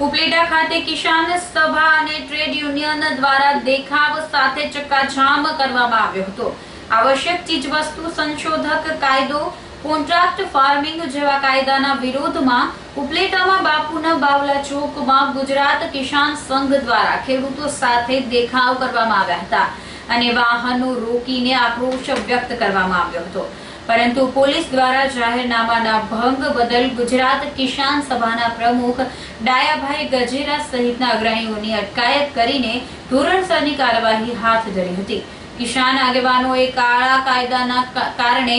ઉપલેટા ખાતે કિસાન સભા અને ટ્રેડ યુનિયન દ્વારા દેખાવ સાથે ચક્કાજામ કરવામાં આવ્યો હતો. આવશ્યક ચીજવસ્તુ સંશોધક કાયદો કોન્ટ્રાક્ટ ફાર્મિંગ જેવા કાયદાના વિરોધમાં ઉપલેટામાં બાપુના બાવલા ચોકમાં ગુજરાત કિસાન સંઘ દ્વારા ખેડૂતો સાથે દેખાવ કરવામાં આવ્યા હતા અને વાહનો રોકીને આક્રોશ વ્યક્ત કરવામાં આવ્યો હતો, પરંતુ પોલીસ દ્વારા જાહેરનામાના ભંગ બદલ ગુજરાત કિસાન સભાના પ્રમુખ ડાયાભાઈ ગજેરા સહિતના અગ્રણીઓની અટકાયત કરીને ધોરણસરની કાર્યવાહી હાથ ધરી હતી. કિસાન આગેવાનોએ કાળા કાયદાના કારણે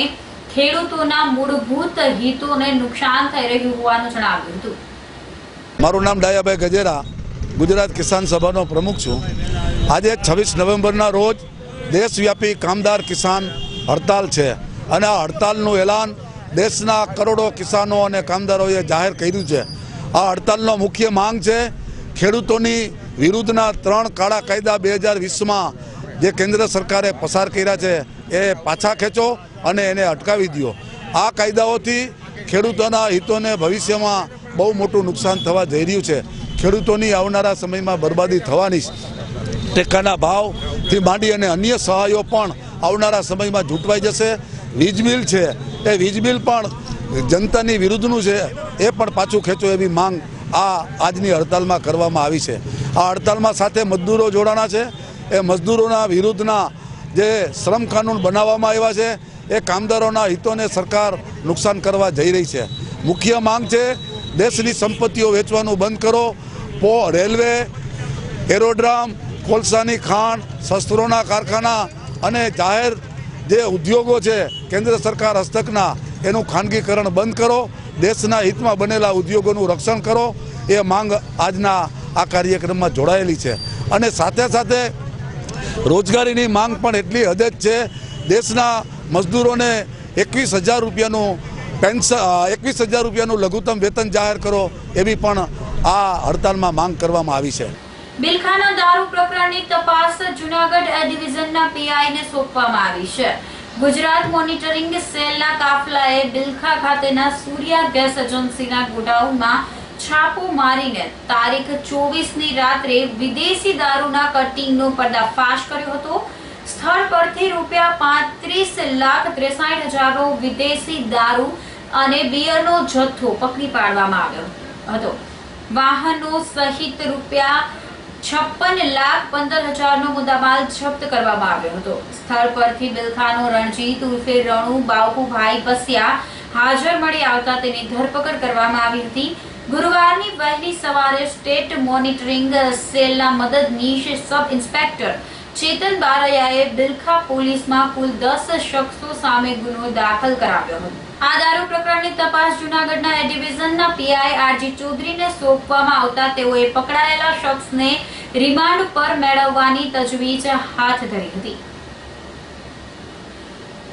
ખેડૂતોના મૂળભૂત હિતોને નુકસાન થઈ રહ્યું હોવાનું જણાવ્યું હતું. મારું નામ ડાયાભાઈ ગજેરા, ગુજરાત કિસાન સભાનો પ્રમુખ છું. આજે 26 નવેમ્બરના રોજ દેશવ્યાપી કામદાર કિસાન હડતાલ છે અને આ હડતાલનું એલાન દેશના કરોડો કિસાનો અને કામદારોએ જાહેર કર્યું છે. આ હડતાલનો મુખ્ય માંગ છે ખેડૂતોની વિરુદ્ધના 3 કાળા કાયદા 2020માં જે કેન્દ્ર સરકારે પસાર કર્યા છે એ પાછા ખેંચો અને એને અટકાવી દો. આ કાયદાઓથી ખેડૂતોના હિતોને ભવિષ્યમાં બહુ મોટું નુકસાન થવા જઈ રહ્યું છે. ખેડૂતોની આવનારા સમયમાં બરબાદી થવાની, ટેકાના ભાવથી માંડી અને અન્ય સહાયો પણ આવનારા સમયમાં ઝૂંટવાઈ જશે. વીજ બિલ છે એ વીજ બિલ પણ જનતાની વિરુદ્ધનું છે, એ પણ પાછું ખેંચો એવી માંગ આજની હડતાલમાં કરવામાં આવી છે. આ હડતાલમાં સાથે મજદૂરો જોડાણા છે. એ મજદૂરોના વિરુદ્ધના જે શ્રમ કાનૂન બનાવવામાં આવ્યા છે એ કામદારોના હિતોને સરકાર નુકસાન કરવા જઈ રહી છે. મુખ્ય માંગ છે દેશની સંપત્તિઓ વેચવાનું બંધ કરો. રેલવે, એરોડ્રામ, કોલસાની ખાણ, શસ્ત્રોના કારખાના અને જાહેર જે ઉદ્યોગો છે કેન્દ્ર સરકાર હસ્તકના એનું ખાનગીકરણ બંધ કરો. દેશના હિતમાં બનેલા ઉદ્યોગોનું રક્ષણ કરો. એ માંગ આજના આ કાર્યક્રમમાં જોડાયેલી છે. અને સાથે સાથે રોજગારીની માંગ પણ એટલી હદે જ છે. દેશના મજદૂરોને 21,000 રૂપિયાનું પેન્શન, 21,000 રૂપિયાનું લઘુત્તમ વેતન જાહેર કરો એવી પણ આ હડતાલમાં માંગ કરવામાં આવી છે. બિલખાના દારૂ પ્રકરણની તપાસ જૂનાગઢ એ ડિવિઝનના પીઆઈને સોંપવામાં આવી છે. ગુજરાત મોનિટરિંગ સેલના કાફલાએ બિલખા ખાતેના સૂર્યા ગેસ એજન્સીના ગોડાઉનમાં છાપો મારીને તારીખ 24ની રાત્રે વિદેશી દારૂના કટિંગનો પર્દાફાશ કર્યો હતો. સ્થળ પરથી ₹35,63,000નો વિદેશી દારૂ અને બિયરનો જથ્થો પકડી પાડવામાં આવ્યો હતો. વાહનો સહિત ₹56,15,000નો મુદ્દામાલ જપ્ત કરવામાં આવ્યો હતો. સ્થળ પરથી બિલખાનો રણજીત ઉર્ફે રણુ બાવકુભાઈ બસિયા હાજર મળી આવતા તેની ધરપકડ કરવામાં આવી હતી. ગુરુવારની વહેલી સવારે સ્ટેટ મોનિટરિંગ સેલના મદદનીશ સબ ઇન્સ્પેક્ટર ચેતન બારૈયાએ બિલખા પોલીસમાં કુલ 10 શખ્સો સામે ગુનો દાખલ કરાવ્યો હતો. આ દારૂ પ્રકરણની તપાસ જૂનાગઢના એ ડિવિઝનના પીઆઈ આરજી ચૌધરીને સોંપવામાં આવતા તેઓએ પકડાયેલા શખ્સને રિમાન્ડ પર મેળવવાની તજવીજ હાથ ધરી હતી.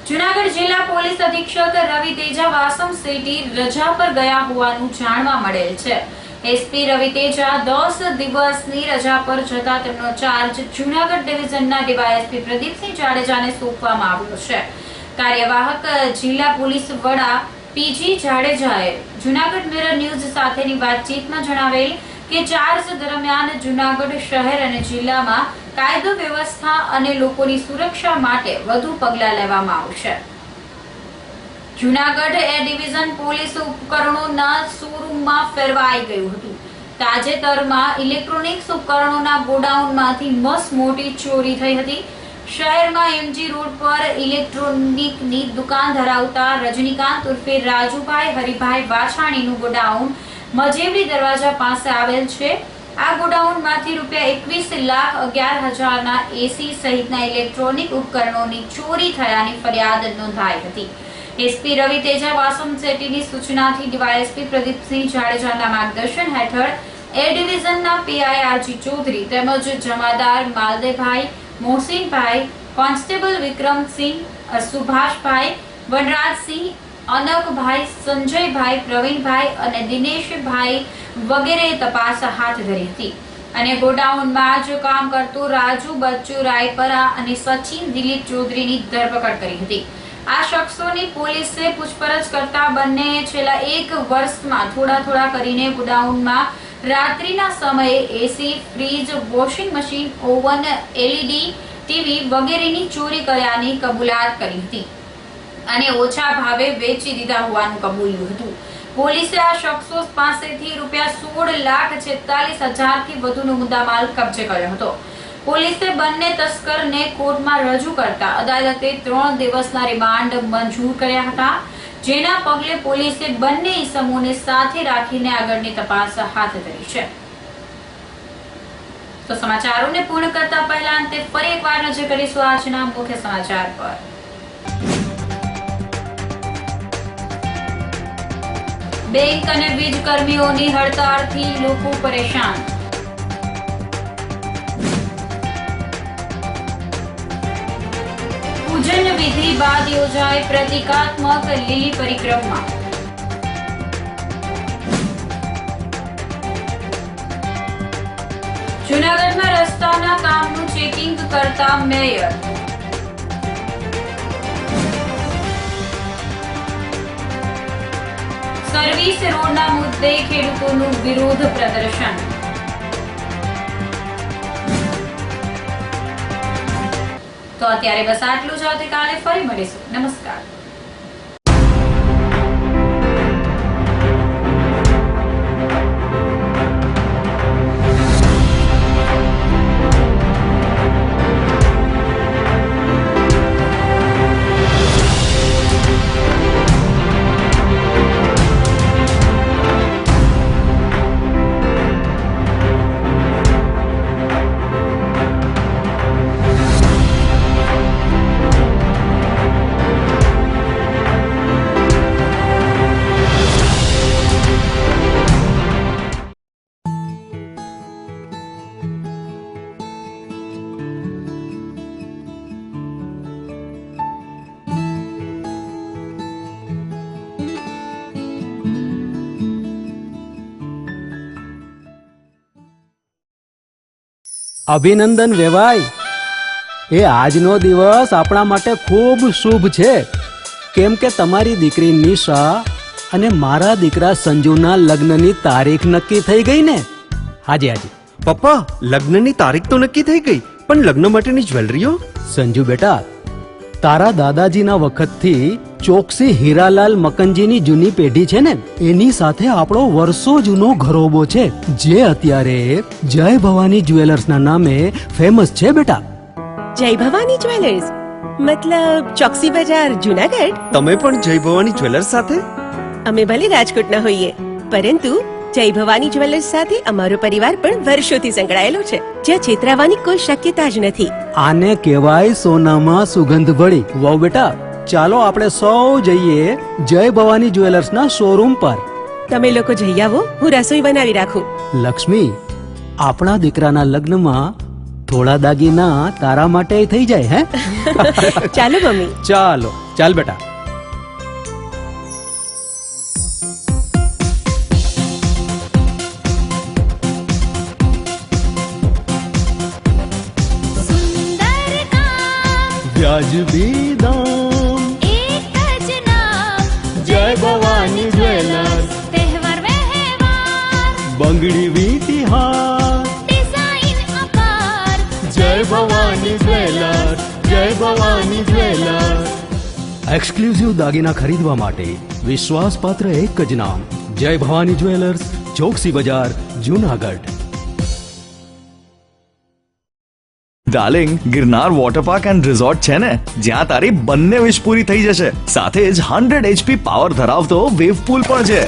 જૂનાગઢ જિલ્લા પોલીસ અધિક્ષક રવિ તેજા વાસમ સિટી રજા પર ગયા હોવાનું જાણવા મળેલ છે. એસપી રવિ તેજા 10 દિવસની રજા પર જતા તેમનો ચાર્જ જૂનાગઢ ડિવિઝનના ડીવાયએસપી પ્રદીપસિંહ જાડેજાને સોંપવામાં આવ્યો છે. કાર્યવાહક જિલ્લા પોલીસ વડા પીજી જાડેજાએ જૂનાગઢ મિરર ન્યૂઝ સાથેની વાતચીતમાં જણાવેલ કે ચાર્જ દરમિયાન જૂનાગઢ શહેર અને જિલ્લામાં કાયદો વ્યવસ્થા અને લોકોની સુરક્ષા માટે વધુ પગલાં લેવામાં આવશે. જૂનાગઢ એ ડિવિઝન પોલીસ ઉપકરણોના શોરૂમમાં ફેરવાઈ ગયું હતું. તાજેતરમાં ઇલેક્ટ્રોનિક્સ ઉપકરણોના ગોડાઉનમાંથી મોટી ચોરી થઈ હતી. શહેરમાં એમજી રોડ પર ઇલેક્ટ્રોનિકની દુકાન ધરાવતા રજનીકાંત ઉર્ફે રાજુભાઈ હરિભાઈ વાછાણીનું ગોડાઉન મજેવડી દરવાજા પાસે આવેલ છે. આ ગોડાઉનમાંથી ₹21,11,000ના એસી સહિતના ઇલેક્ટ્રોનિક ઉપકરણોની ચોરી થયાની ફરિયાદ નોંધાઈ હતી. એસપી રવિ તેજા વાસમ સેટીની સૂચનાથી ડીવાયએસપી પ્રદીપસિંહ જાડેજાના માર્ગદર્શન હેઠળ એ ડિવિઝનના પીઆઈ આરજી ચૌધરી તેમજ જમાદાર માલદેભાઈ, મોહસિનભાઈ, કોન્સ્ટેબલ વિક્રમસિંહ, સુભાષભાઈ, વનરાજસિંહ, અનકભાઈ, સંજયભાઈ, પ્રવીણભાઈ અને દિનેશભાઈ વગેરે તપાસ હાથ ધરી હતી અને ગોડાઉનમાં જ કામ કરતો રાજુ બચ્ચુ રાયપરા અને સચિન દિલીપ ચૌધરીની ધરપકડ કરી હતી. આ શખ્સોની પોલીસે પૂછપરછ કરતા બંને છેલ્લા 1 વર્ષમાં થોડા કરીને ગોડાઉનમાં રાત્રિના સમયે AC, fridge, washing machine, oven, LED TV વગેરેની ચોરી કર્યાની કબૂલાત કરી હતી. અને ઓછા ભાવે વેચી દીધા હોવાનું કબૂલ્યું હતું. પોલીસે આ શખ્સો પાસેથી ₹16,46,000 થી વધુનો મુદ્દામાલ કબજે કર્યો હતો. પોલીસે બંને તસ્કરને કોર્ટમાં રજૂ કરતા અદાલતે 3 દિવસના રિમાન્ડ મંજૂર કર્યા હતા, જેના પગલે પોલીસે બંને ઇસમોને સાથે રાખીને આગળની તપાસ હાથ ધરી છે. તો સમાચારોને પૂર્ણ કરતા પહેલા અંતે ફરી એકવાર નજર કરીશું આજના મુખ્ય સમાચાર પર. બેંક અને વીજ કર્મીઓની હડતાળથી લોકો પરેશાન. પૂજન વિધિ બાદ યોજાય પ્રતિકાત્મક લીલી પરિક્રમા. જૂનાગઢમાં રસ્તાના કામનું ચેકિંગ કરતા મેયર. સર્વિસ રોડના મુદ્દે ખેડૂતોનું વિરોધ પ્રદર્શન. તો અત્યારે બસ આટલું જ. આવતીકાલે ફરી મળીશું. નમસ્કાર. અભિનંદન વેવાઈ. એ આજનો દિવસ આપણા માટે ખૂબ શુભ છે, કેમ કે તમારી દીકરી નિશા અને મારા દીકરા સંજુના લગ્નની તારીખ નક્કી થઈ ગઈ ને. હાજી હાજી પપ્પા, લગ્નની તારીખ તો નક્કી થઈ ગઈ, પણ લગ્ન માટેની જ્વેલરીઓ? સંજુ બેટા, તારા દાદાજીના વખતથી ચોકસી હીરાલાલ મકનજીની જૂની પેઢી છે ને, એની સાથે આપણો વર્ષો જૂનો ઘરોબો છે, જે અત્યારે જય ભવાની જ્વેલર્સના નામે ફેમસ છે બેટા. જય ભવાની જ્વેલર્સ મતલબ ચોકસી બજાર, જૂનાગઢ? તમે પણ જય ભવાની જ્વેલર્સ સાથે? અમે ભલે રાજકોટના હોઈએ, પરંતુ જય ભવાની જ્વેલર્સ સાથે અમારો પરિવાર પણ વર્ષોથી સંકળાયેલો છે, જ્યાં છેતરાવાની કોઈ શક્યતા જ નથી. આને કહેવાય સોનામાં સુગંધ ભળી. વાવ બેટા, ચાલો આપણે સૌ જઈએ જય ભવાની જ્વેલર્સના શોરૂમ પર. તમે લોકો જઈ આવો, હું રસોઈ બનાવી રાખું. લક્ષ્મી, આપણા દીકરાના લગ્નમાં થોડા દાગીના તારા માટે થઈ જાય. હે ચાલો મમ્મી. ચાલો ચાલ બેટા. વ્યાજબી દામ, એક જ નામ, જય ભવાની જ્વેલર્સ. તહેવાર વ્યવહાર, બંગડી વીટી હાર, ડિઝાઇન અપાર, જય ભવાની જ્વેલર્સ, જય ભવાની જ્વેલર્સ. એક્સક્લુઝિવ દાગીના ખરીદવા માટે વિશ્વાસપાત્ર એક જ નામ, જય ભવાની જ્વેલર્સ, ચોકસી બજાર, Junagadh. Darling, Girnar water park and resort છે ને, જ્યાં તારી બંને વિશ પૂરી થઈ જશે. સાથે જ 100 HP પાવર ધરાવતો વેવ પૂલ પણ છે.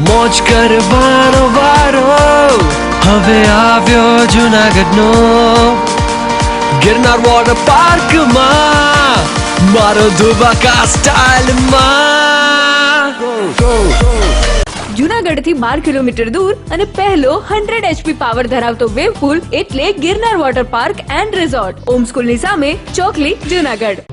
મોજ કરવાનો વારો હવે આવ્યો જૂનાગઢનો ગિરનાર વોટર પાર્કમાં, મારો ધુબાકા સ્ટાઇલમાં. જૂનાગઢથી 12 કિલોમીટર દૂર અને પહેલો 100 HP પાવર ધરાવતો વેવ પૂલ એટલે Girnar water park and resort, Om સ્કૂલની સામે, ચોકલી, જૂનાગઢ.